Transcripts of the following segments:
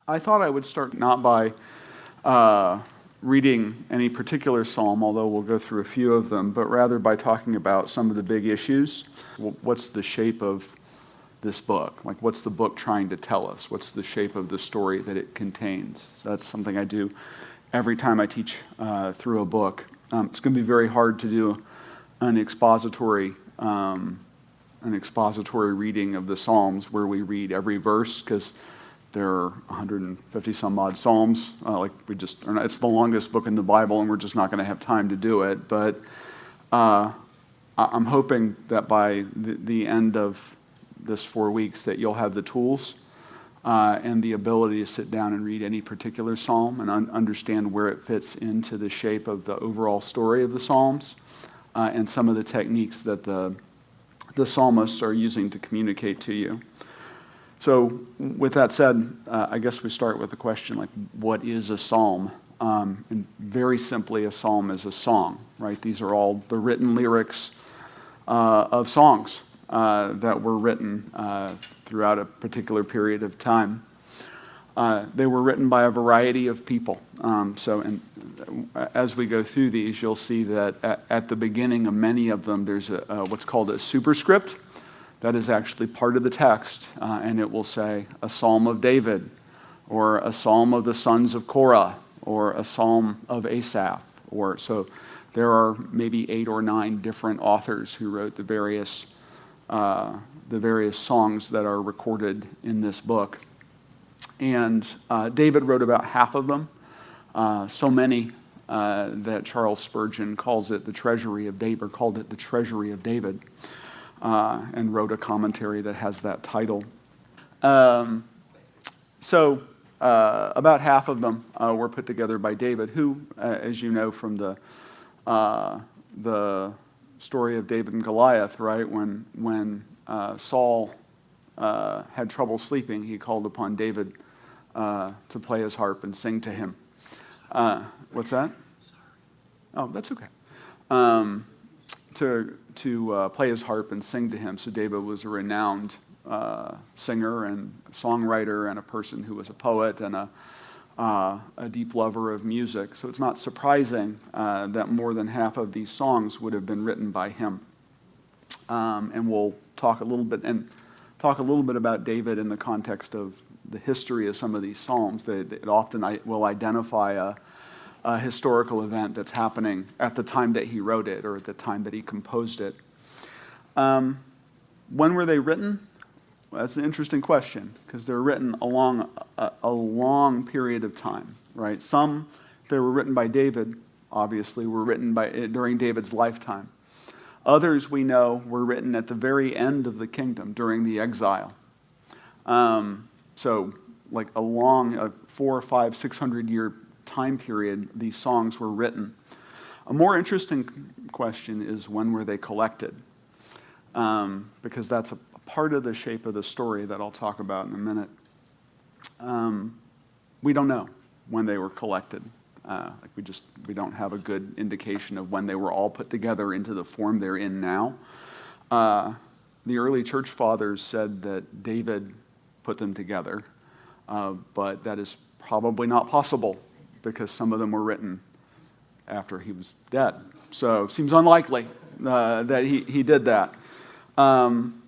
I thought I would start not by reading any particular psalm, although we'll go through a few of them, but rather by talking about some of the big issues. What's the shape of this book? Like, what's the book trying to tell us? What's the shape of the story that it contains? So that's something I do every time I teach through a book. It's going to be very hard to do an expository reading of the Psalms where we read every verse, because there are 150 some odd Psalms. It's the longest book in the Bible, and we're just not going to have time to do it. But I'm hoping that by the end of this 4 weeks that you'll have the tools and the ability to sit down and read any particular Psalm and understand where it fits into the shape of the overall story of the Psalms and some of the techniques that the psalmists are using to communicate to you. So with that said, I guess we start with the question, like, what is a psalm? And very simply, a psalm is a song, right? These are all the written lyrics of songs that were written throughout a particular period of time. They were written by a variety of people. As we go through these, you'll see that at the beginning of many of them, there's what's called a superscript. That is actually part of the text, and it will say a psalm of David, or a psalm of the sons of Korah, or a psalm of Asaph. So there are maybe 8 or 9 different authors who wrote the various songs that are recorded in this book. And David wrote about half of them, so many that Charles Spurgeon calls it the treasury of David, or called it the treasury of David. And wrote a commentary that has that title. About half of them were put together by David, who, as you know from the story of David and Goliath, right? When Saul had trouble sleeping, he called upon David to play his harp and sing to him. What's that? Oh, that's okay. To play his harp and sing to him. So David was a renowned singer and songwriter, and a person who was a poet and a deep lover of music. So it's not surprising that more than half of these songs would have been written by him. And we'll talk a little bit about David in the context of the history of some of these psalms. It often will identify a historical event that's happening at the time that he wrote it, or at the time that he composed it. When were they written? Well, that's an interesting question, because they're written along a long period of time, right? Some, if they were written by David, obviously were written during David's lifetime. Others, we know, were written at the very end of the kingdom, during the exile. So like a long 400, 500, 600 year time period, these songs were written. A more interesting question is, when were they collected? Because that's a part of the shape of the story that I'll talk about in a minute. We don't know when they were collected. We don't have a good indication of when they were all put together into the form they're in now. The early church fathers said that David put them together, but that is probably not possible, because some of them were written after he was dead. So it seems unlikely that he did that. Some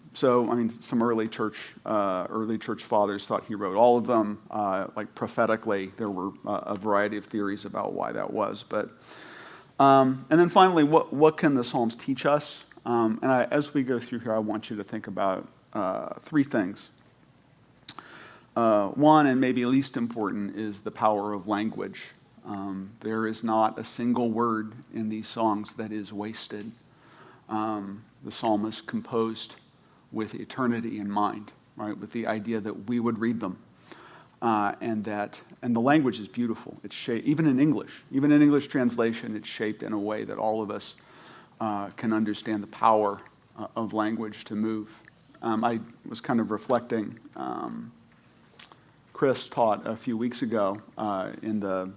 early church fathers thought he wrote all of them. Prophetically, there were a variety of theories about why that was. But and then finally, what can the Psalms teach us? As we go through here, I want you to think about 3 things. One, and maybe least important, is the power of language. There is not a single word in these songs that is wasted. The psalmist composed with eternity in mind, right? With the idea that we would read them, and the language is beautiful. It's shaped, even in English translation, it's shaped in a way that all of us can understand the power of language to move. I was kind of reflecting. Chris taught a few weeks ago in the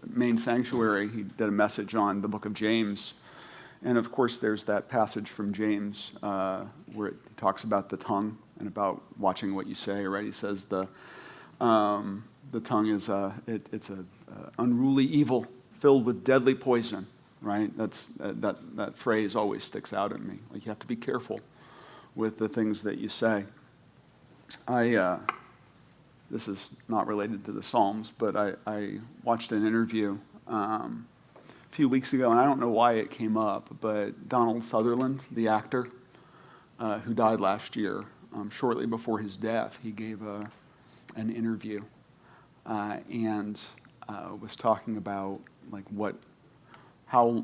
main sanctuary. He did a message on the book of James. And of course, there's that passage from James where it talks about the tongue and about watching what you say, right? He says the the tongue is it's a unruly evil filled with deadly poison, right? That phrase always sticks out at me. Like, you have to be careful with the things that you say. This is not related to the Psalms, but I watched an interview a few weeks ago, and I don't know why it came up, but Donald Sutherland, the actor, who died last year, shortly before his death, he gave an interview and was talking about how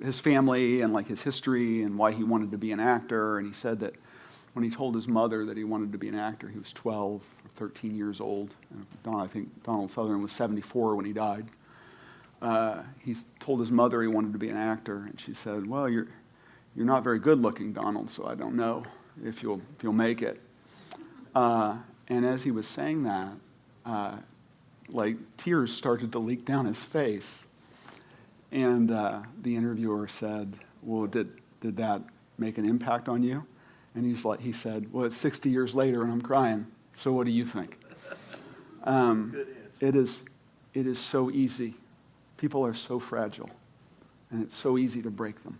his family and his history and why he wanted to be an actor. And he said that when he told his mother that he wanted to be an actor, he was 12 or 13 years old. I think Donald Sutherland was 74 when he died. He told his mother he wanted to be an actor, and she said, "Well, you're not very good looking, Donald, so I don't know if you'll make it." And as he was saying that, tears started to leak down his face. And the interviewer said, "Well, did that make an impact on you?" And he said, "Well, it's 60 years later and I'm crying. So what do you think?" It is so easy. People are so fragile, and it's so easy to break them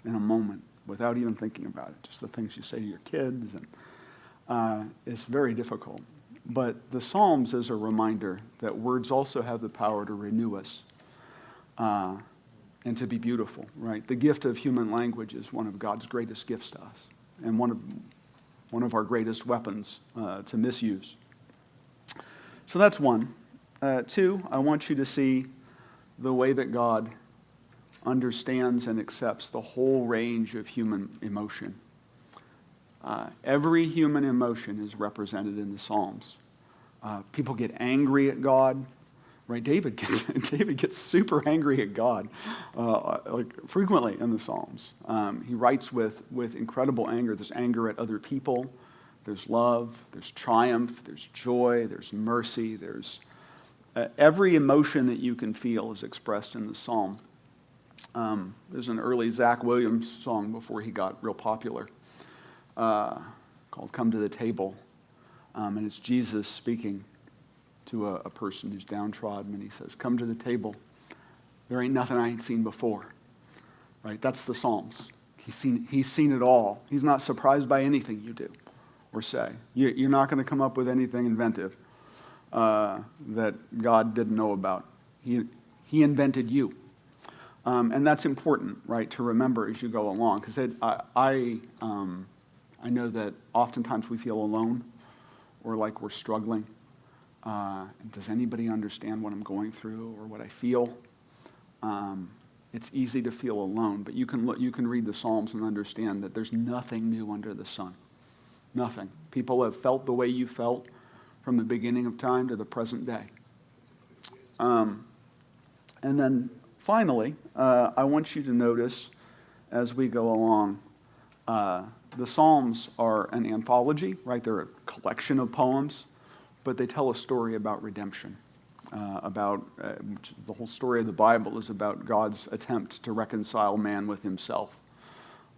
in a moment without even thinking about it. Just the things you say to your kids, and it's very difficult. But the Psalms is a reminder that words also have the power to renew us and to be beautiful, right? The gift of human language is one of God's greatest gifts to us, and one of our greatest weapons to misuse. So that's one. Two, I want you to see the way that God understands and accepts the whole range of human emotion. Every human emotion is represented in the Psalms. People get angry at God, right? David gets super angry at God, frequently in the Psalms. He writes with incredible anger. There's anger at other people. There's love. There's triumph. There's joy. There's mercy. There's every emotion that you can feel is expressed in the Psalm. There's an early Zach Williams song before he got real popular called "Come to the Table," and it's Jesus speaking to a person who's downtrodden, and he says, "Come to the table. There ain't nothing I ain't seen before." Right? That's the Psalms. He's seen it all. He's not surprised by anything you do or say. You're not going to come up with anything inventive that God didn't know about. He invented you. And that's important, right, to remember as you go along. Because I know that oftentimes we feel alone or like we're struggling. Does anybody understand what I'm going through or what I feel? It's easy to feel alone, but you can read the Psalms and understand that there's nothing new under the sun. Nothing. People have felt the way you felt from the beginning of time to the present day. And then finally, I want you to notice as we go along, the Psalms are an anthology, right? They're a collection of poems, but they tell a story about redemption. The whole story of the Bible is about God's attempt to reconcile man with himself.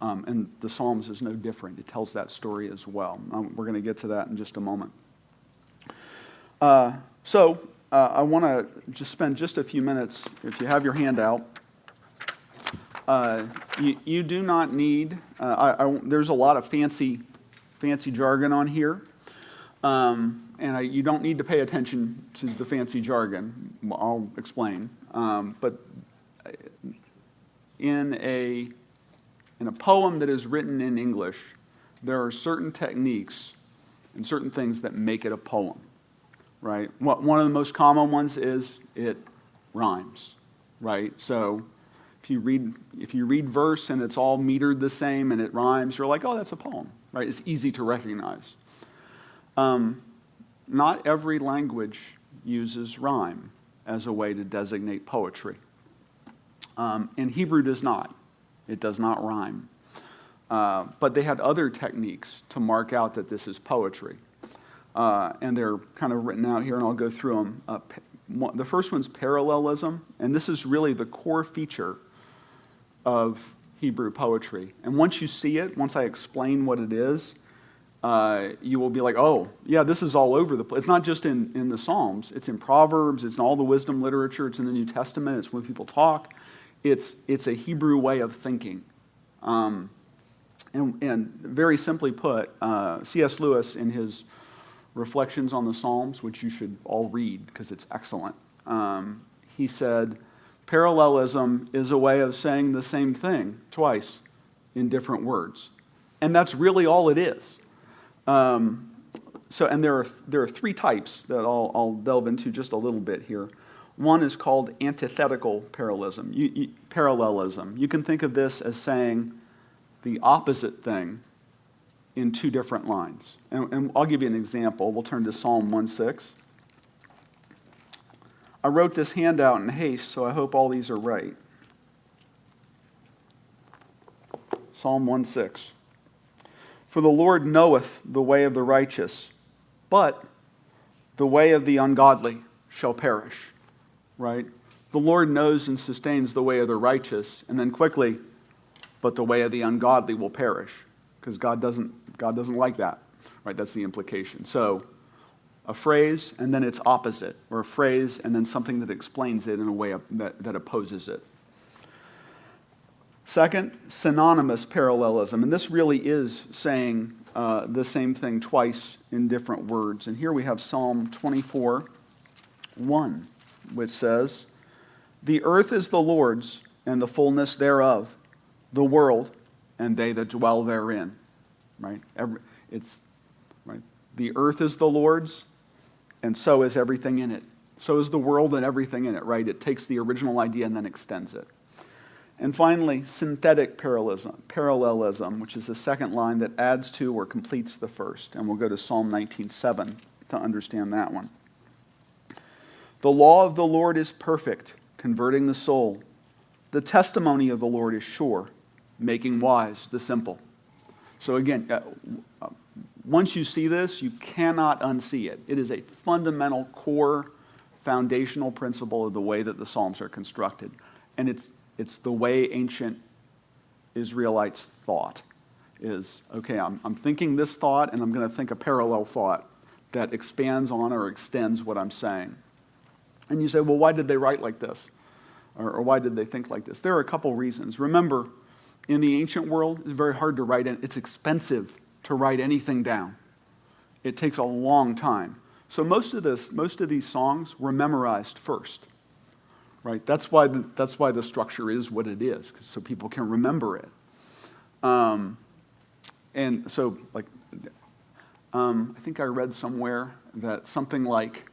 And the Psalms is no different. It tells that story as well. We're going to get to that in just a moment. I want to just spend just a few minutes, if you have your handout. You do not need, there's a lot of fancy jargon on here. You don't need to pay attention to the fancy jargon. I'll explain. But in a poem that is written in English, there are certain techniques and certain things that make it a poem, right? One of the most common ones is it rhymes, right? So if you read verse and it's all metered the same and it rhymes, you're like, oh, that's a poem, right? It's easy to recognize. Not every language uses rhyme as a way to designate poetry. And Hebrew does not. It does not rhyme. But they had other techniques to mark out that this is poetry. And they're kind of written out here, and I'll go through them. The first one's parallelism, and this is really the core feature of Hebrew poetry. And once you see it, once I explain what it is, you will be like, oh, yeah, this is all over the place. It's not just in the Psalms. It's in Proverbs. It's in all the wisdom literature. It's in the New Testament. It's when people talk. It's a Hebrew way of thinking. And very simply put, C.S. Lewis, in his Reflections on the Psalms, which you should all read because it's excellent, he said, parallelism is a way of saying the same thing twice in different words. And that's really all it is. And there are three types that I'll delve into just a little bit here. One is called antithetical parallelism. Parallelism. You can think of this as saying the opposite thing in two different lines. And I'll give you an example. We'll turn to Psalm 1:6. I wrote this handout in haste, so I hope all these are right. Psalm 1:6. For the Lord knoweth the way of the righteous, but the way of the ungodly shall perish. Right? The Lord knows and sustains the way of the righteous, and then quickly, but the way of the ungodly will perish. Because God doesn't like that. Right? That's the implication. So, a phrase and then its opposite, or a phrase and then something that explains it in a way that opposes it. Second, synonymous parallelism. And this really is saying the same thing twice in different words. And here we have Psalm 24:1, which says, the earth is the Lord's and the fullness thereof, the world and they that dwell therein. Right? Right. The earth is the Lord's, and so is everything in it. So is the world and everything in it, right? It takes the original idea and then extends it. And finally, synthetic parallelism, which is the second line that adds to or completes the first. And we'll go to Psalm 19:7 to understand that one. The law of the Lord is perfect, converting the soul. The testimony of the Lord is sure, making wise the simple. So again, once you see this, you cannot unsee it. It is a fundamental, core, foundational principle of the way that the Psalms are constructed. And it's the way ancient Israelites thought. Is, okay, I'm thinking this thought, and I'm going to think a parallel thought that expands on or extends what I'm saying. And you say, well, why did they write like this? Or why did they think like this? There are a couple reasons. Remember, in the ancient world, it's very hard to write, and it's expensive to write anything down. It takes a long time. So most of these songs were memorized first. Right? That's why the structure is what it is, so people can remember it. And so, like, I think I read somewhere that something like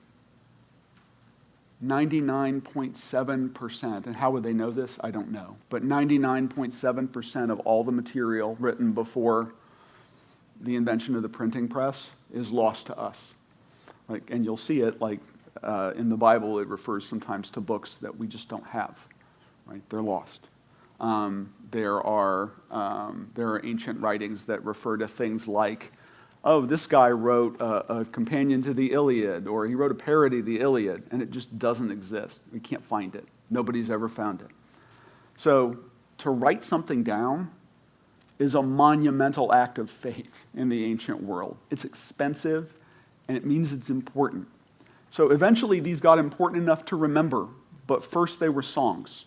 99.7%, and how would they know this? I don't know. But 99.7% of all the material written before the invention of the printing press is lost to us. Like, and you'll see it, like, in the Bible, it refers sometimes to books that we just don't have. Right? They're lost. There are ancient writings that refer to things like, oh, this guy wrote a companion to the Iliad, or he wrote a parody of the Iliad, and it just doesn't exist. We can't find it. Nobody's ever found it. So to write something down is a monumental act of faith in the ancient world. It's expensive, and it means it's important. So eventually these got important enough to remember, but first they were songs,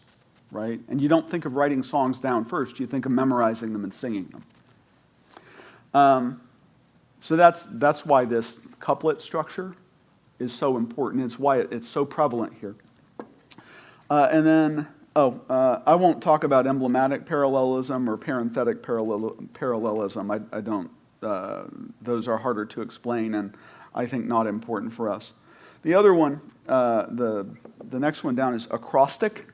right? And you don't think of writing songs down first. You think of memorizing them and singing them. So that's why this couplet structure is so important. It's why it's so prevalent here. And then, I won't talk about emblematic parallelism or parenthetic parallelism. I don't. Those are harder to explain, and I think not important for us. The other one, the next one down, is acrostic,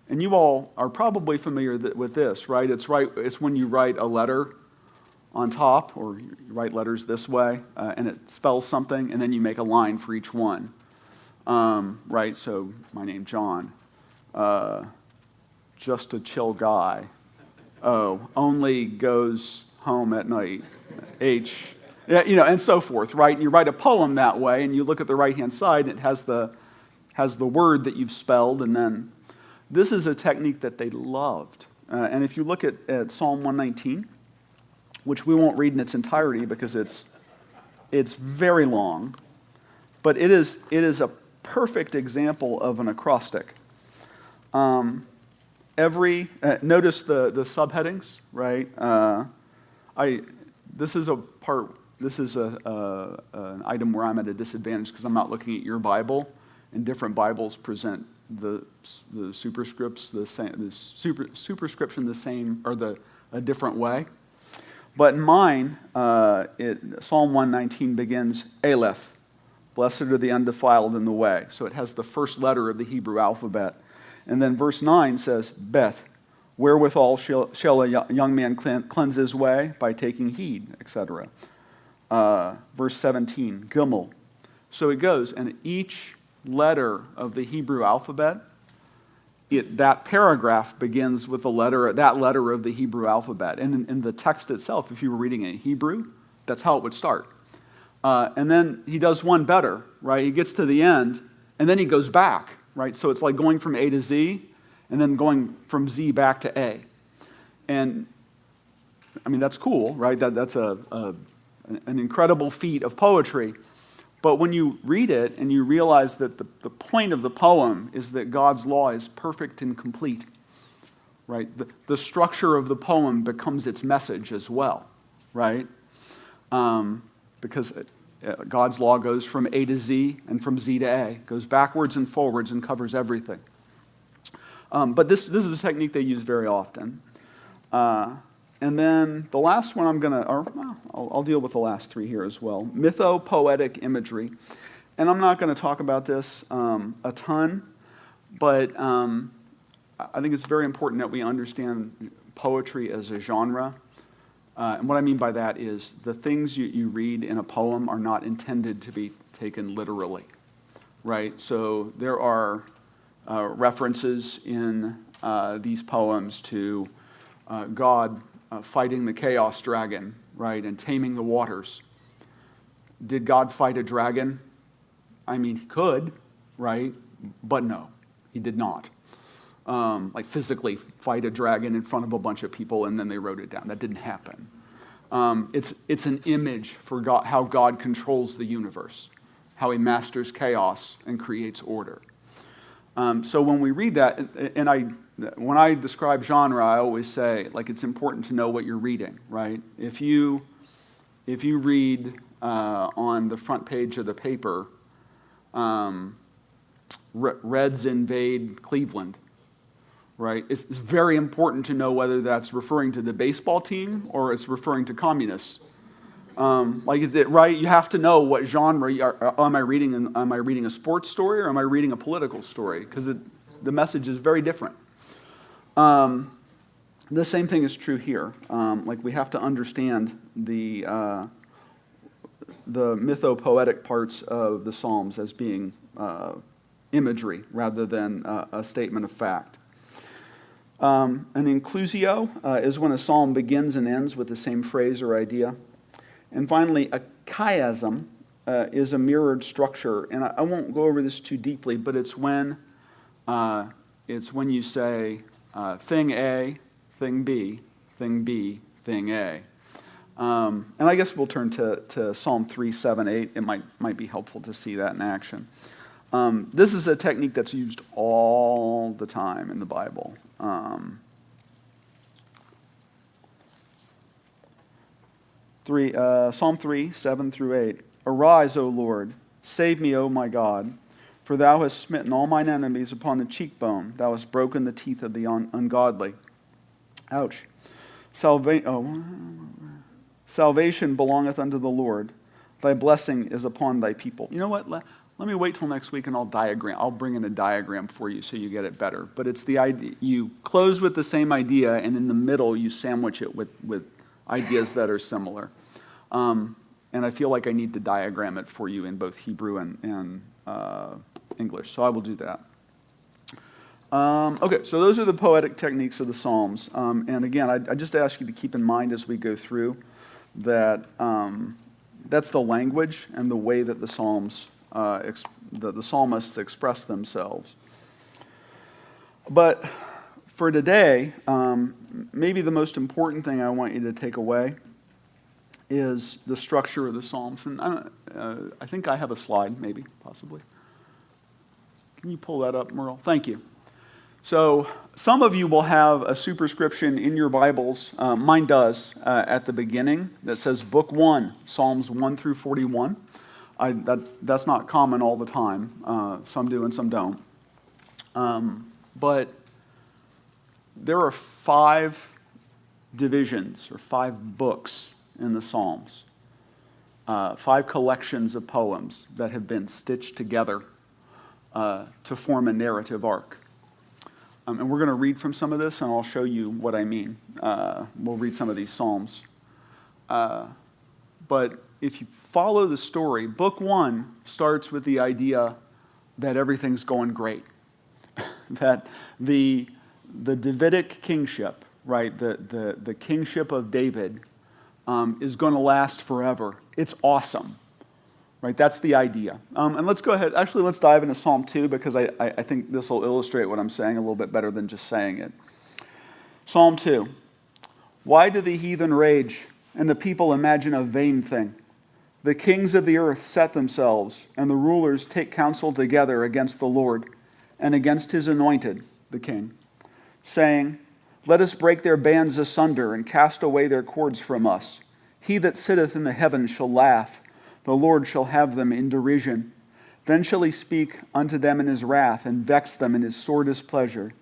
and you all are probably familiar with this, right? It's when you write a letter on top, or you write letters this way, and it spells something, and then you make a line for each one, right? So my name, John, just a chill guy. Oh, only goes home at night. H, yeah, and so forth, right? And you write a poem that way, and you look at the right-hand side, and it has the word that you've spelled, and then this is a technique that they loved. And if you look at Psalm 119, which we won't read in its entirety because it's It's very long, but it is a perfect example of an acrostic. Notice the subheadings, right? This is an item where I'm at a disadvantage because I'm not looking at your Bible, and different Bibles present the superscripts the same, superscription the same or a different way. But in mine, Psalm 119 begins Aleph, blessed are the undefiled in the way. So it has the first letter of the Hebrew alphabet. And then verse 9 says Beth, wherewithal shall a young man cleanse his way? By taking heed, etc. Verse 17, Gimel. So it goes, and each letter of the Hebrew alphabet, that paragraph begins with that letter of the Hebrew alphabet. And in the text itself, if you were reading in Hebrew, that's how it would start. And then he does one better, right? He gets to the end, and then he goes back, right? So it's like going from A to Z, and then going from Z back to A. And, I mean, that's cool, right? That's an incredible feat of poetry. But when you read it and you realize that the point of the poem is that God's law is perfect and complete, right? The structure of the poem becomes its message as well, right? Because God's law goes from A to Z and from Z to A, goes backwards and forwards and covers everything. But this is a technique they use very often. And then the last one I'll deal with the last three here as well. Mytho-poetic imagery. And I'm not going to talk about this a ton, but I think it's very important that we understand poetry as a genre. And what I mean by that is the things you read in a poem are not intended to be taken literally, right? So there are references in these poems to God fighting the chaos dragon, right, and taming the waters. Did God fight a dragon? I mean, he could, right? But no, he did not. Like physically fight a dragon in front of a bunch of people and then they wrote it down. That didn't happen. It's an image for God, how God controls the universe, how he masters chaos and creates order. So when we read that, and when I describe genre, I always say, like, it's important to know what you're reading, right? If you read on the front page of the paper, Reds invade Cleveland, right? It's very important to know whether that's referring to the baseball team or it's referring to communists. Is it right? You have to know what genre am I reading. Am I reading a sports story or am I reading a political story? Because the message is very different. The same thing is true here. We have to understand the mythopoetic parts of the Psalms as being imagery rather than a statement of fact. An inclusio is when a psalm begins and ends with the same phrase or idea. And finally, a chiasm is a mirrored structure. And I won't go over this too deeply, but it's when you say thing A, thing B, thing B, thing A. And I guess we'll turn to Psalm 3, 7, 8. It might be helpful to see that in action. This is a technique that's used all the time in the Bible. Psalm 3, 7 through 8. Arise, O Lord, save me, O my God, for thou hast smitten all mine enemies upon the cheekbone. Thou hast broken the teeth of the ungodly. Ouch. Salvation belongeth unto the Lord. Thy blessing is upon thy people. You know what? Let me wait till next week and I'll bring in a diagram for you so you get it better. But it's the idea, you close with the same idea and in the middle you sandwich it with ideas that are similar. And I feel like I need to diagram it for you in both Hebrew and English, so I will do that. Okay, so those are the poetic techniques of the Psalms. And again, I just ask you to keep in mind as we go through that that's the language and the way that the Psalms, the psalmists express themselves. But for today, maybe the most important thing I want you to take away is the structure of the Psalms. And I think I have a slide, maybe, possibly. Can you pull that up, Merle? Thank you. So some of you will have a superscription in your Bibles. Mine does at the beginning that says Book 1, Psalms 1 through 41. That's not common all the time. Some do and some don't. But there are 5 divisions or 5 books in the Psalms. 5 collections of poems that have been stitched together to form a narrative arc. And we're going to read from some of this, and I'll show you what I mean. We'll read some of these Psalms. But if you follow the story, Book 1 starts with the idea that everything's going great. That the Davidic kingship, right, the kingship of David is going to last forever. It's awesome. Right, that's the idea. And let's go ahead. Actually, let's dive into Psalm 2 because I think this will illustrate what I'm saying a little bit better than just saying it. Psalm 2. Why do the heathen rage and the people imagine a vain thing? The kings of the earth set themselves, and the rulers take counsel together against the Lord and against his anointed, the king, saying, let us break their bands asunder and cast away their cords from us. He that sitteth in the heavens shall laugh. The Lord shall have them in derision. Then shall he speak unto them in his wrath, and vex them in his sore displeasure.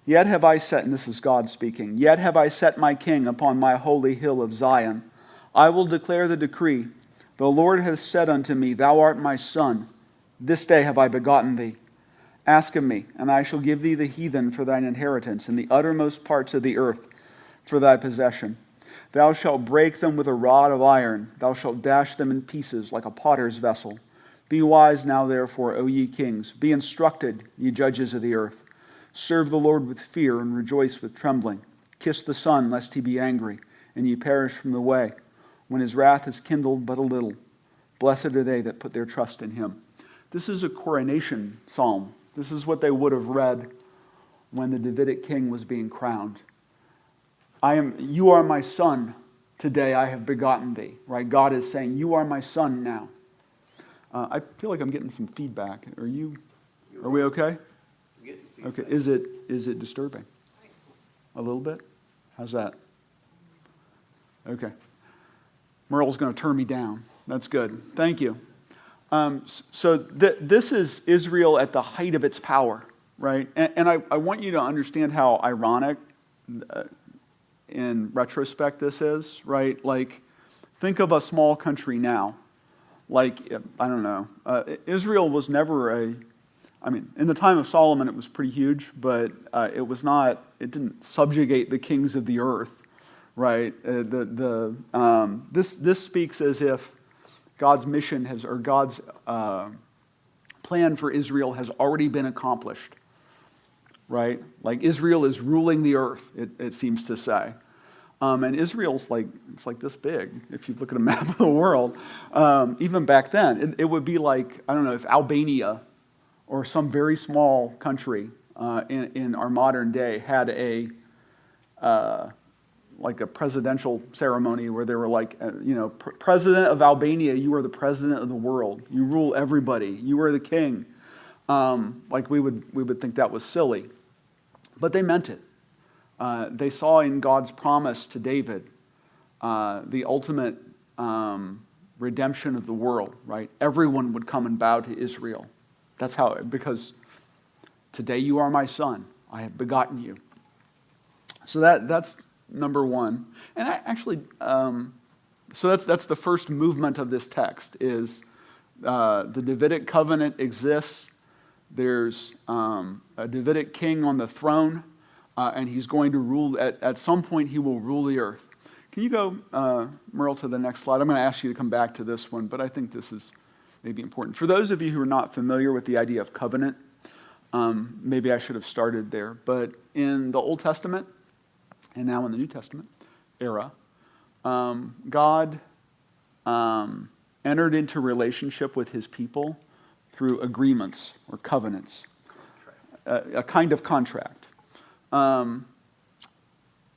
Yet have I set, and this is God speaking, yet have I set my king upon my holy hill of Zion. I will declare the decree. The Lord hath said unto me, thou art my son. This day have I begotten thee. Ask of me, and I shall give thee the heathen for thine inheritance, and the uttermost parts of the earth for thy possession. Thou shalt break them with a rod of iron. Thou shalt dash them in pieces like a potter's vessel. Be wise now, therefore, O ye kings. Be instructed, ye judges of the earth. Serve the Lord with fear and rejoice with trembling. Kiss the Son, lest he be angry, and ye perish from the way, when his wrath is kindled but a little. Blessed are they that put their trust in him. This is a coronation psalm. This is what they would have read when the Davidic king was being crowned. You are my son. Today I have begotten thee. Right? God is saying, you are my son now. I feel like I'm getting some feedback. Are we okay? Okay. Is it disturbing? A little bit? How's that? Okay. Merle's going to turn me down. That's good. Thank you. This is Israel at the height of its power, right? And I want you to understand how ironic in retrospect this is, right? Like, think of a small country now. Like, I don't know. Israel was never in the time of Solomon it was pretty huge, but it didn't subjugate the kings of the earth, right? This speaks as if God's mission God's plan for Israel has already been accomplished, right? Like Israel is ruling the earth, it seems to say. And Israel's it's like this big. If you look at a map of the world, even back then, it would be like, I don't know, if Albania or some very small country in our modern day had a presidential ceremony where they were like, President of Albania, you are the president of the world. You rule everybody. You are the king. We would think that was silly. But they meant it. They saw in God's promise to David the ultimate redemption of the world, right? Everyone would come and bow to Israel. That's how, because today you are my son. I have begotten you. So that's number one. And so that's the first movement of this text is the Davidic covenant exists. There's a Davidic king on the throne. And he's going to rule, at some point he will rule the earth. Can you go, Merle, to the next slide? I'm going to ask you to come back to this one, but I think this is maybe important. For those of you who are not familiar with the idea of covenant, maybe I should have started there. But in the Old Testament, and now in the New Testament era, God entered into relationship with his people through agreements or covenants, a kind of contract.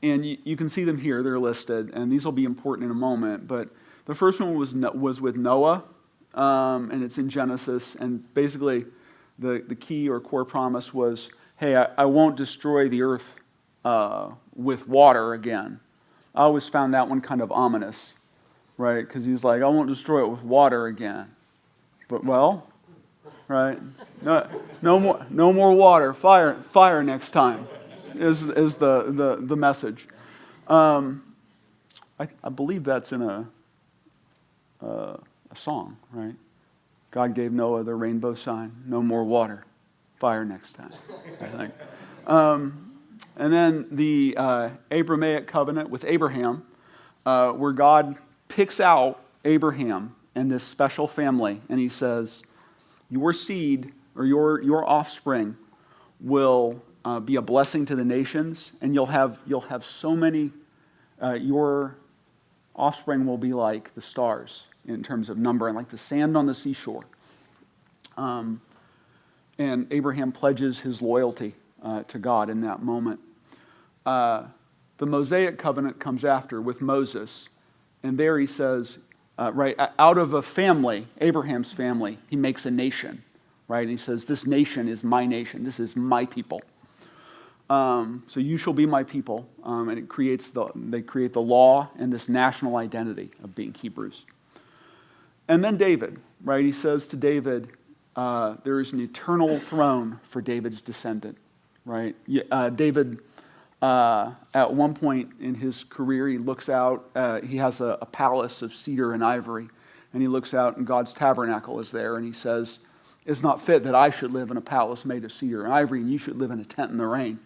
And you can see them here. They're listed, and these will be important in a moment. But the first one was with Noah, and it's in Genesis. And basically, the key or core promise was, hey, I won't destroy the earth with water again. I always found that one kind of ominous, right? Because he's like, I won't destroy it with water again. But, well, right? No more water. Fire next time is the message. I believe that's in a song, right? God gave Noah the rainbow sign. No more water. Fire next time, I think. And then the Abrahamic covenant with Abraham, where God picks out Abraham and this special family, and he says, your seed or your offspring will be a blessing to the nations, and you'll have so many. Your offspring will be like the stars in terms of number, and like the sand on the seashore. And Abraham pledges his loyalty to God in that moment. The Mosaic covenant comes after with Moses, and there he says, right, out of a family, Abraham's family, he makes a nation, right? And he says, this nation is my nation. This is my people. So you shall be my people, and they create the law and this national identity of being Hebrews. And then David, right? He says to David, there is an eternal throne for David's descendant, right? David, at one point in his career, he looks out. He has a palace of cedar and ivory, and he looks out, and God's tabernacle is there, and he says, "It's not fit that I should live in a palace made of cedar and ivory, and you should live in a tent in the rain.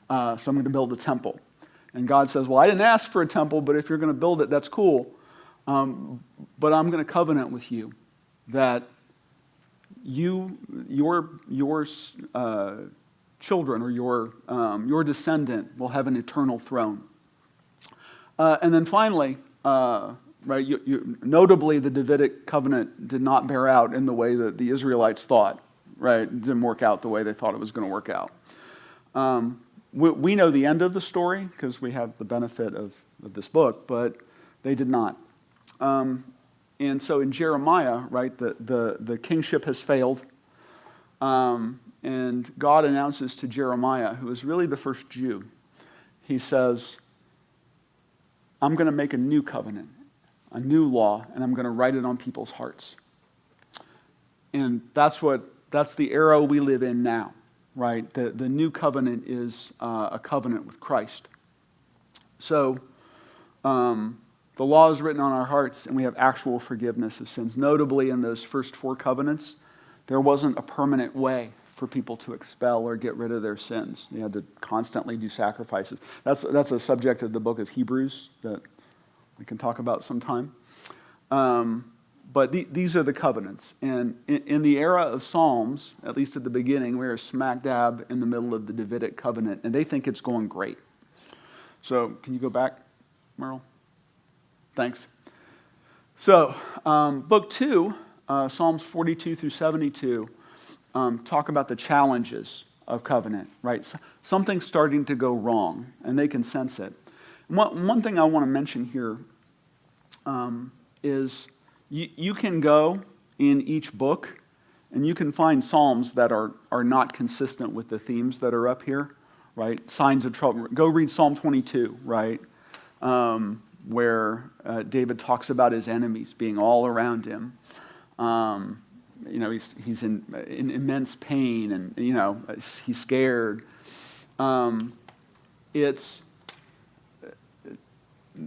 So I'm going to build a temple." And God says, "Well, I didn't ask for a temple, but if you're going to build it, that's cool. But I'm going to covenant with you that your children or your descendant will have an eternal throne." And then finally, right, notably, the Davidic covenant did not bear out in the way that the Israelites thought. Right, it didn't work out the way they thought it was going to work out. We know the end of the story because we have the benefit of this book, but they did not. And so in Jeremiah, right, the kingship has failed. And God announces to Jeremiah, who is really the first Jew, he says, "I'm going to make a new covenant, a new law, and I'm going to write it on people's hearts." And that's the era we live in now, right? The new covenant is a covenant with Christ. So the law is written on our hearts, and we have actual forgiveness of sins. Notably, in those first 4 covenants, there wasn't a permanent way for people to expel or get rid of their sins. You had to constantly do sacrifices. That's a subject of the book of Hebrews that we can talk about sometime. But these are the covenants. And in the era of Psalms, at least at the beginning, we are smack dab in the middle of the Davidic covenant, and they think it's going great. So can you go back, Merle? Thanks. So book 2, Psalms 42 through 72, talk about the challenges of covenant, right? Something's starting to go wrong, and they can sense it. One thing I want to mention here is you can go in each book, and you can find Psalms that are not consistent with the themes that are up here, right? Signs of trouble. Go read Psalm 22, right? Where David talks about his enemies being all around him. He's in immense pain, and he's scared.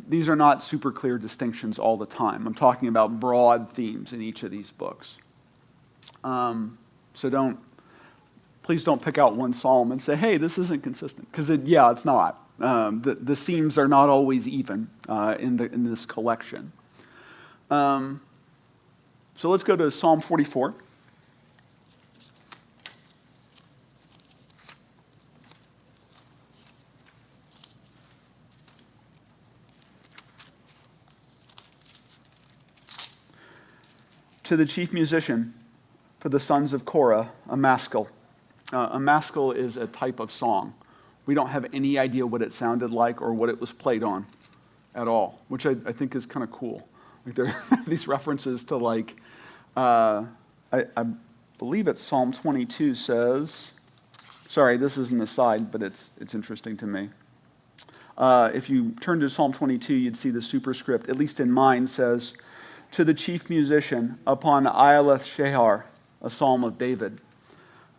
These are not super clear distinctions all the time. I'm talking about broad themes in each of these books. So please don't pick out one psalm and say, "Hey, this isn't consistent," because it's not. The seams are not always even in this collection. So let's go to Psalm 44. To the chief musician, for the sons of Korah, a maskil. A maskil is a type of song, we don't have any idea what it sounded like or what it was played on at all, which I think is kind of cool. Like there are these references to I believe it's Psalm 22 says, sorry, this is an aside, but it's interesting to me. If you turn to Psalm 22, you'd see the superscript, at least in mine, says, to the chief musician upon Aeleth Shehar, a psalm of David.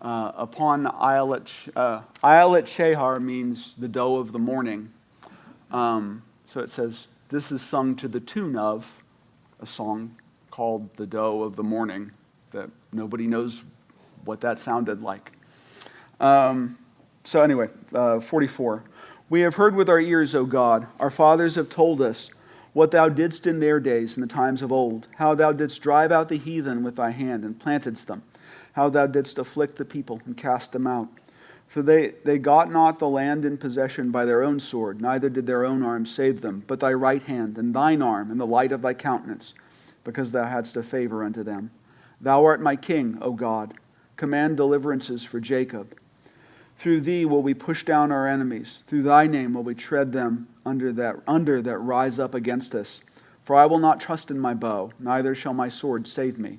Upon Aeleth Shehar means the doe of the morning. So it says, this is sung to the tune of a song called The Doe of the Morning, that nobody knows what that sounded like. So anyway, 44. We have heard with our ears, O God, our fathers have told us what thou didst in their days, in the times of old, how thou didst drive out the heathen with thy hand and plantedst them, how thou didst afflict the people and cast them out. For they got not the land in possession by their own sword, neither did their own arm save them, but thy right hand and thine arm and the light of thy countenance, because thou hadst a favor unto them. Thou art my king, O God. Command deliverances for Jacob. Through thee will we push down our enemies. Through thy name will we tread them under that rise up against us. For I will not trust in my bow, neither shall my sword save me.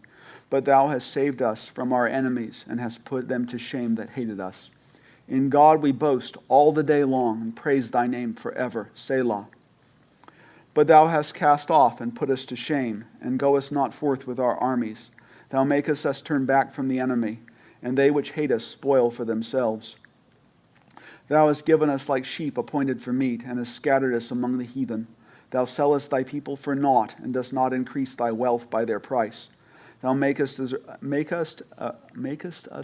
But thou hast saved us from our enemies, and hast put them to shame that hated us. In God we boast all the day long, and praise thy name forever. Selah. But thou hast cast off and put us to shame, and goest not forth with our armies. Thou makest us turn back from the enemy, and they which hate us spoil for themselves. Thou hast given us like sheep appointed for meat, and hast scattered us among the heathen. Thou sellest thy people for naught, and dost not increase thy wealth by their price. Thou makest us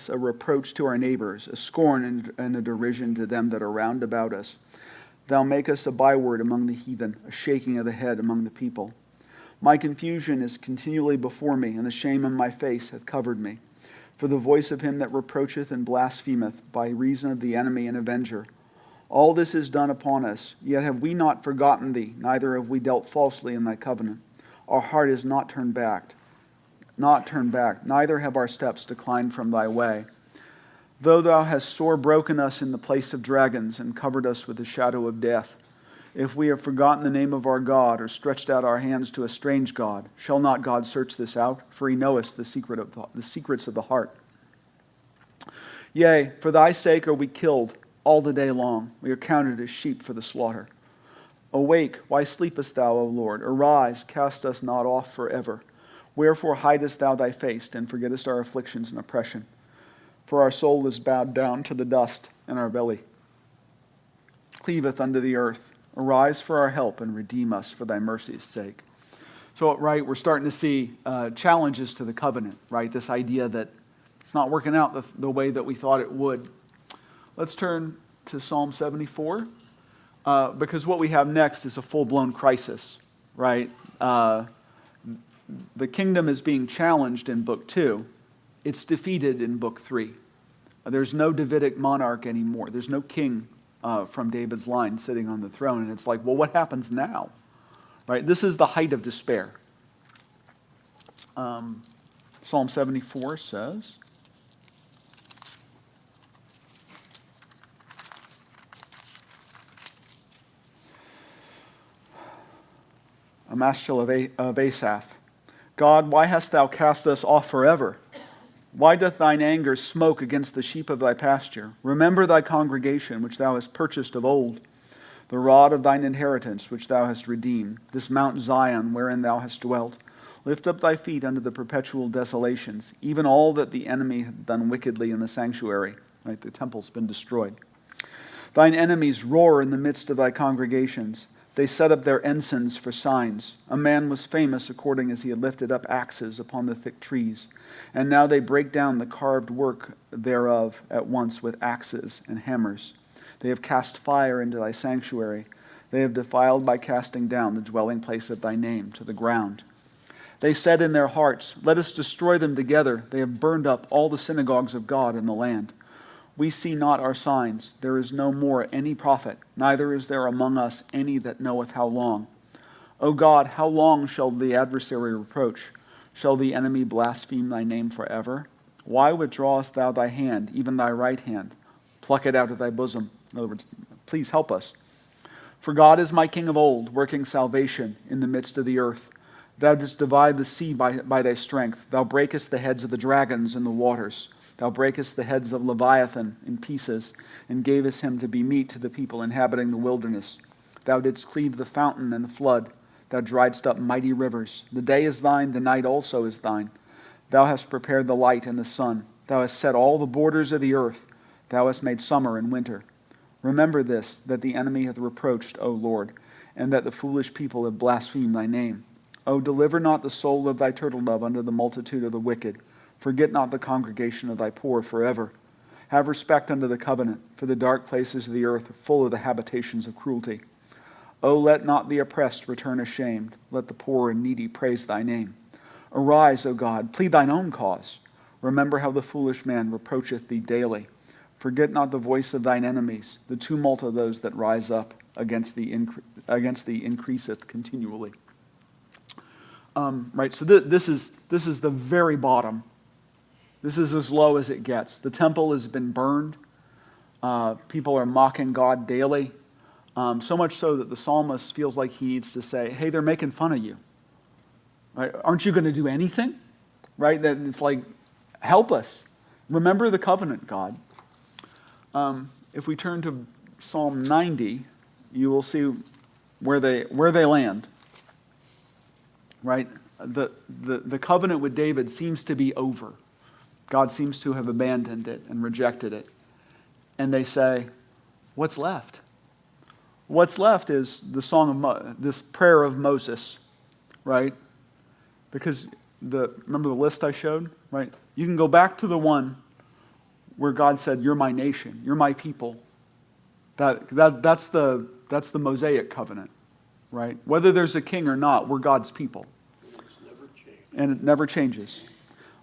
a reproach to our neighbors, a scorn and a derision to them that are round about us. Thou makest a byword among the heathen, a shaking of the head among the people. My confusion is continually before me, and the shame on my face hath covered me. For the voice of him that reproacheth and blasphemeth by reason of the enemy and avenger. All this is done upon us, yet have we not forgotten thee, neither have we dealt falsely in thy covenant. Our heart is not turned back, neither have our steps declined from thy way. Though thou hast sore broken us in the place of dragons, and covered us with the shadow of death, if we have forgotten the name of our God, or stretched out our hands to a strange God, shall not God search this out? For he knoweth the secrets of the heart. Yea, for thy sake are we killed all the day long. We are counted as sheep for the slaughter. Awake, why sleepest thou, O Lord? Arise, cast us not off forever. Wherefore hidest thou thy face, and forgettest our afflictions and oppression? For our soul is bowed down to the dust, and our belly cleaveth unto the earth. Arise for our help, and redeem us for thy mercy's sake. So, right, we're starting to see challenges to the covenant, right? This idea that it's not working out the way that we thought it would. Let's turn to Psalm 74, because what we have next is a full-blown crisis, right? The kingdom is being challenged in Book 2. It's defeated in Book 3. There's no Davidic monarch anymore. There's no king from David's line sitting on the throne. And it's like, well, what happens now? Right? This is the height of despair. Psalm 74 says, a maskil of Asaph. God, why hast thou cast us off forever? Why doth thine anger smoke against the sheep of thy pasture? Remember thy congregation, which thou hast purchased of old, the rod of thine inheritance, which thou hast redeemed, this Mount Zion, wherein thou hast dwelt. Lift up thy feet unto the perpetual desolations, even all that the enemy hath done wickedly in the sanctuary. Right, the temple's been destroyed. Thine enemies roar in the midst of thy congregations. They set up their ensigns for signs. A man was famous according as he had lifted up axes upon the thick trees. And now they break down the carved work thereof at once with axes and hammers. They have cast fire into thy sanctuary. They have defiled by casting down the dwelling place of thy name to the ground. They said in their hearts, let us destroy them together. They have burned up all the synagogues of God in the land. We see not our signs. There is no more any prophet, neither is there among us any that knoweth how long. O God, how long shall the adversary reproach? Shall the enemy blaspheme thy name forever? Why withdrawest thou thy hand, even thy right hand? Pluck it out of thy bosom. In other words, please help us. For God is my king of old, working salvation in the midst of the earth. Thou didst divide the sea by thy strength. Thou breakest the heads of the dragons in the waters. Thou breakest the heads of Leviathan in pieces, and gavest him to be meat to the people inhabiting the wilderness. Thou didst cleave the fountain and the flood. Thou driedst up mighty rivers. The day is thine, the night also is thine. Thou hast prepared the light and the sun. Thou hast set all the borders of the earth. Thou hast made summer and winter. Remember this, that the enemy hath reproached, O Lord, and that the foolish people have blasphemed thy name. O deliver not the soul of thy turtle dove under the multitude of the wicked. Forget not the congregation of thy poor forever. Have respect unto the covenant, for the dark places of the earth are full of the habitations of cruelty. O let not the oppressed return ashamed. Let the poor and needy praise thy name. Arise, O God, plead thine own cause. Remember how the foolish man reproacheth thee daily. Forget not the voice of thine enemies. The tumult of those that rise up against thee increaseth continually. Right, so this is the very bottom. This is as low as it gets. The temple has been burned. People are mocking God daily. So much so that the psalmist feels like he needs to say, hey, they're making fun of you. Right? Aren't you going to do anything? Right? That it's like, help us. Remember the covenant, God. If we turn to Psalm 90, you will see where they land. Right? The covenant with David seems to be over. God seems to have abandoned it and rejected it. And they say, what's left? What's left is the song of this prayer of Moses, right? Because remember the list I showed, right? You can go back to the one where God said, "You're my nation, you're my people." That's the Mosaic covenant, right? Whether there's a king or not, we're God's people, and it never changes.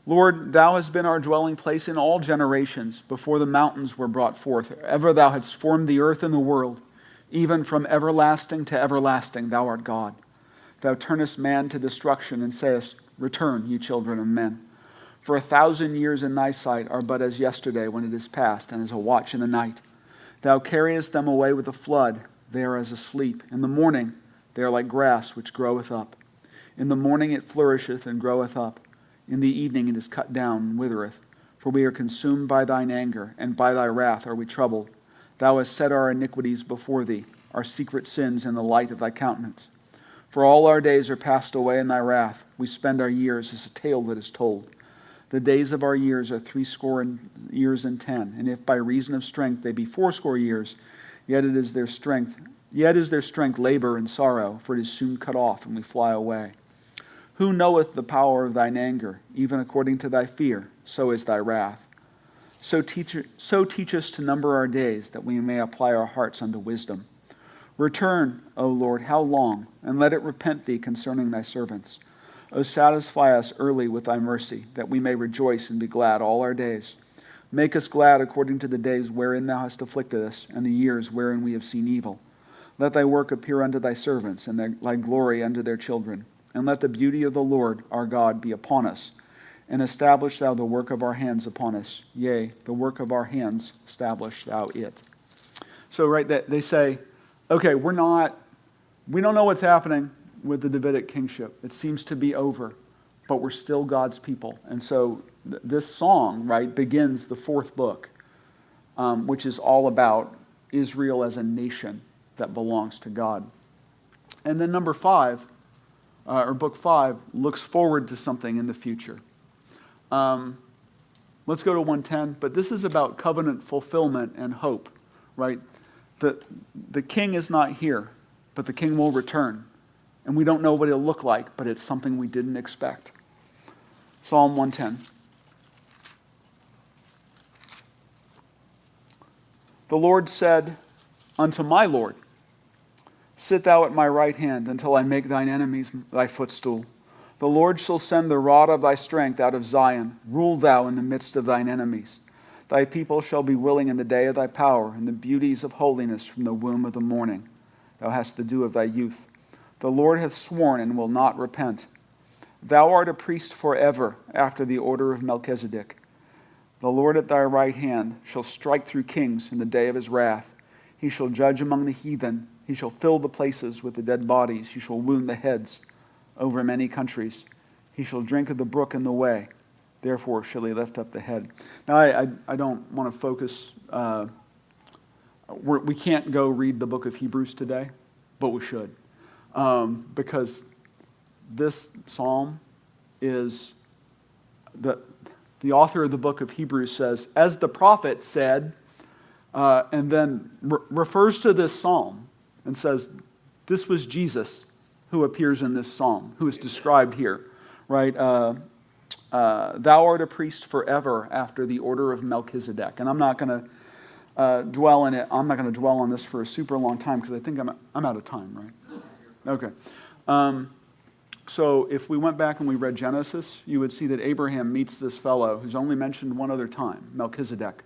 Lord, thou hast been our dwelling place in all generations, before the mountains were brought forth. Ever thou hadst formed the earth and the world. Even from everlasting to everlasting, thou art God. Thou turnest man to destruction, and sayest, Return, ye children of men. For 1,000 years in thy sight are but as yesterday when it is past, and as a watch in the night. Thou carriest them away with a flood. They are as asleep. In the morning they are like grass which groweth up. In the morning it flourisheth and groweth up. In the evening it is cut down and withereth. For we are consumed by thine anger, and by thy wrath are we troubled. Thou hast set our iniquities before thee, our secret sins in the light of thy countenance. For all our days are passed away in thy wrath. We spend our years as a tale that is told. The days of our years are 80 years and 10. And if by reason of strength they be 80 years, yet is their strength labor and sorrow, for it is soon cut off, and we fly away. Who knoweth the power of thine anger? Even according to thy fear, so is thy wrath. So teach us to number our days, that we may apply our hearts unto wisdom. Return, O Lord, how long? And let it repent thee concerning thy servants. O satisfy us early with thy mercy, that we may rejoice and be glad all our days. Make us glad according to the days wherein thou hast afflicted us, and the years wherein we have seen evil. Let thy work appear unto thy servants, and thy glory unto their children. And let the beauty of the Lord our God be upon us. And establish thou the work of our hands upon us. Yea, the work of our hands establish thou it. So right, that they say, okay, we don't know what's happening with the Davidic kingship. It seems to be over, but we're still God's people. And so this song, right, begins the fourth book, which is all about Israel as a nation that belongs to God. And then number 5, or book 5, looks forward to something in the future. Let's go to 110, but this is about covenant fulfillment and hope, right? The king is not here, but the king will return. And we don't know what he'll look like, but it's something we didn't expect. Psalm 110. The Lord said unto my Lord, Sit thou at my right hand until I make thine enemies thy footstool. The Lord shall send the rod of thy strength out of Zion. Rule thou in the midst of thine enemies. Thy people shall be willing in the day of thy power, and the beauties of holiness from the womb of the morning. Thou hast the dew of thy youth. The Lord hath sworn and will not repent. Thou art a priest forever, after the order of Melchizedek. The Lord at thy right hand shall strike through kings in the day of his wrath. He shall judge among the heathen. He shall fill the places with the dead bodies. He shall wound the heads over many countries. He shall drink of the brook in the way. Therefore shall he lift up the head. Now, I don't want to focus. We can't go read the book of Hebrews today, but we should. Because this psalm is, the author of the book of Hebrews says, as the prophet said, and then refers to this psalm and says, this was Jesus who appears in this psalm, who is described here, right? Thou art a priest forever after the order of Melchizedek. And I'm not going to dwell in it. I'm not going to dwell on this for a super long time because I think I'm out of time, right? Okay. So if we went back and we read Genesis, you would see that Abraham meets this fellow who's only mentioned one other time, Melchizedek.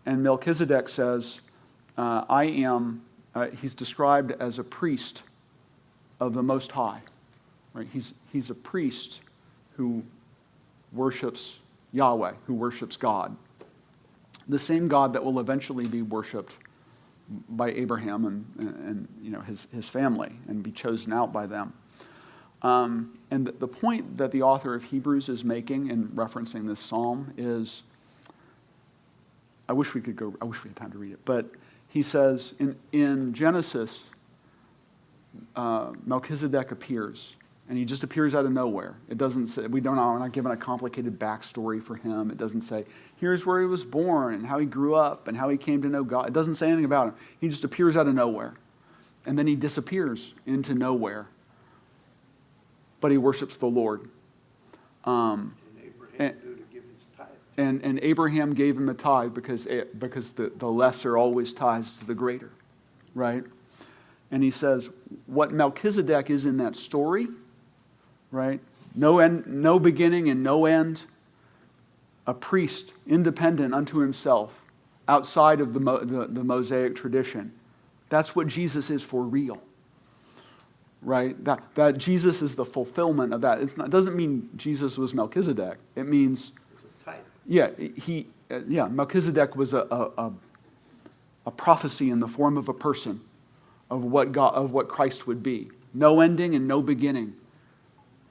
And Melchizedek says, he's described as a priest of the Most High. Right? He's a priest who worships Yahweh, who worships God. The same God that will eventually be worshipped by Abraham and his family and be chosen out by them. And the point that the author of Hebrews is making in referencing this psalm is, I wish we had time to read it, but he says in Genesis, Melchizedek appears, and he just appears out of nowhere. It doesn't say, we're not given a complicated backstory for him. It doesn't say, here's where he was born and how he grew up and how he came to know God. It doesn't say anything about him. He just appears out of nowhere. And then he disappears into nowhere. But he worships the Lord. And Abraham gave him a tithe because the lesser always tithes to the greater, right? And he says, what Melchizedek is in that story, right? No end, no beginning and no end. A priest, independent unto himself, outside of the Mosaic tradition. That's what Jesus is for real, right? That Jesus is the fulfillment of that. It doesn't mean Jesus was Melchizedek. It means, Melchizedek was a prophecy in the form of a person of what Christ would be. No ending and no beginning.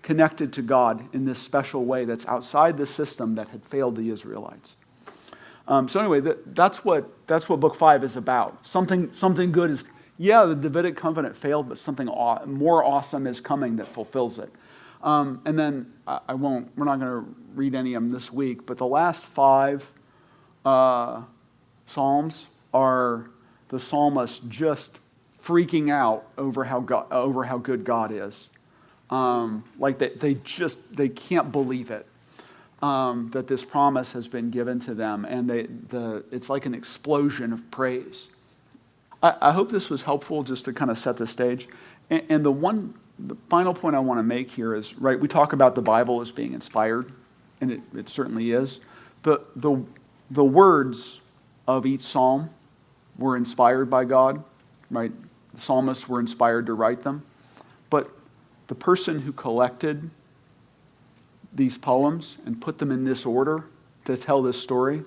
Connected to God in this special way that's outside the system that had failed the Israelites. So anyway, that's what Book 5 is about. Something good is, the Davidic covenant failed, but something more awesome is coming that fulfills it. And then we're not going to read any of them this week, but the last 5 Psalms are the psalmist just freaking out over how good God is. They can't believe it, that this promise has been given to them, and it's like an explosion of praise. I hope this was helpful just to kind of set the stage. And the final point I want to make here is, right, we talk about the Bible as being inspired, and it certainly is. The words of each psalm were inspired by God, right? The psalmists were inspired to write them, but the person who collected these poems and put them in this order to tell this story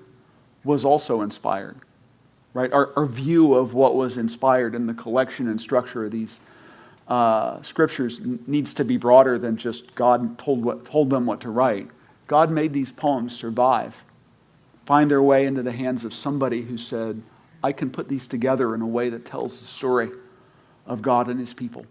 was also inspired, right? Our view of what was inspired in the collection and structure of these scriptures needs to be broader than just God told them what to write. God made these poems survive, find their way into the hands of somebody who said, I can put these together in a way that tells the story of God and his people.